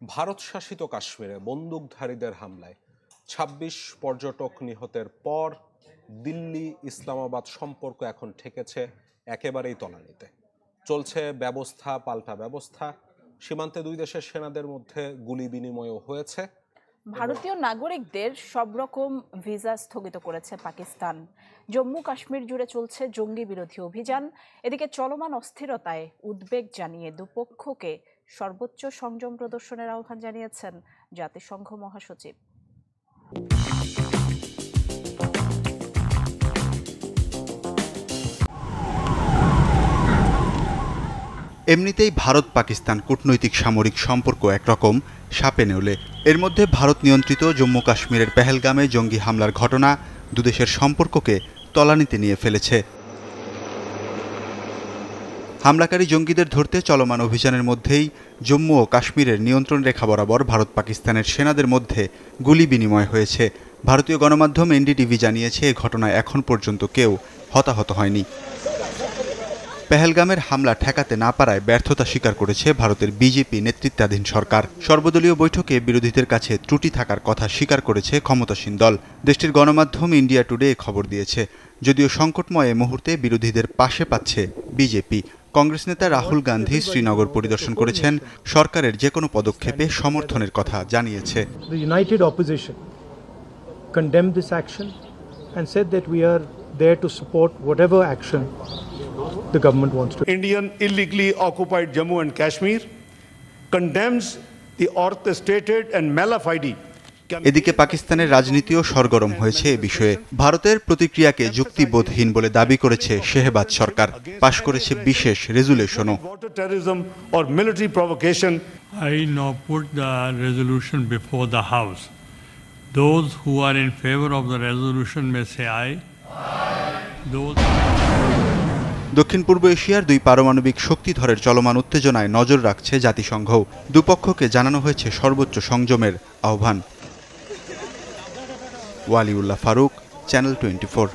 ভারত শাসিত কাশ্মীরে বন্দুকধারীদের হামলায় ২৬ পর্যটক নিহতের পর দিল্লি ইসলামাবাদ সম্পর্ক এখন ঠেকেছে একেবারেই তলানিতে। চলছে ব্যবস্থা পাল্টা ব্যবস্থা। সীমান্তে দুই দেশের সেনাদের মধ্যে গুলি বিনিময়ও হয়েছে। ভারতীয় নাগরিকদের সব রকম ভিসা স্থগিত করেছে পাকিস্তান। জম্মু কাশ্মীর জুড়ে চলছে জঙ্গি বিরোধী অভিযান। এদিকে চলমান অস্থিরতায় উদ্বেগ জানিয়ে দুপক্ষকে সর্বোচ্চ সংযম প্রদর্শনের আহ্বান জানিয়েছেন জাতিসংঘ মহাসচিব। এমনিতেই ভারত পাকিস্তান কূটনৈতিক সামরিক সম্পর্ক একরকম সাপে নেউলে। এর মধ্যে ভারত নিয়ন্ত্রিত জম্মু কাশ্মীরের পেহেলগামে জঙ্গি হামলার ঘটনা দুদেশের সম্পর্ককে তলানিতে নিয়ে ফেলেছে। হামলাকারী জঙ্গিদের ধরতে চলমান অভিযানের মধ্যেই জম্মু ও কাশ্মীরের নিয়ন্ত্রণ রেখা বরাবর ভারত পাকিস্তানের সেনাদের মধ্যে গুলি বিনিময় হয়েছে। ভারতীয় গণমাধ্যম এনডিটিভি জানিয়েছে, এ ঘটনায় এখন পর্যন্ত কেউ হতাহত হয়নি। পেহেলগামের হামলা ঠেকাতে না পারায় ব্যর্থতা স্বীকার করেছে ভারতের বিজেপি নেতৃত্বাধীন সরকার। সর্বদলীয় বৈঠকে বিরোধীদের কাছে ত্রুটি থাকার কথা স্বীকার করেছে ক্ষমতাসীন দল। দেশটির গণমাধ্যম ইন্ডিয়া টুডে খবর দিয়েছে। যদিও সংকটময় মুহূর্তে বিরোধীদের পাশে পাচ্ছে বিজেপি। কংগ্রেস নেতা রাহুল গান্ধী শ্রীনগর পরিদর্শন করেছেন। সরকারের যে কোনো পদক্ষেপে সমর্থনের কথা জানিয়েছে। The United Opposition condemned this action and said that we are there to support whatever action the government wants to. Indian illegally occupied Jammu and Kashmir condemns the orchestrated and malafide. এদিকে পাকিস্তানের রাজনীতিও সরগরম হয়েছে এ বিষয়ে। ভারতের প্রতিক্রিয়াকে যুক্তিবোধহীন বলে দাবি করেছে শেহবাজ সরকার। পাশ করেছে বিশেষ রেজুলেশনও। I now put the resolution before the House. Those who are in favor of the resolution may say aye. দক্ষিণ পূর্ব এশিয়ার দুই পারমাণবিক শক্তিধরের চলমান উত্তেজনায় নজর রাখছে জাতিসংঘ। দুপক্ষকে জানানো হয়েছে সর্বোচ্চ সংযমের আহ্বান। ওয়ালিউল্লাহ ফারুক, চ্যানেল 24।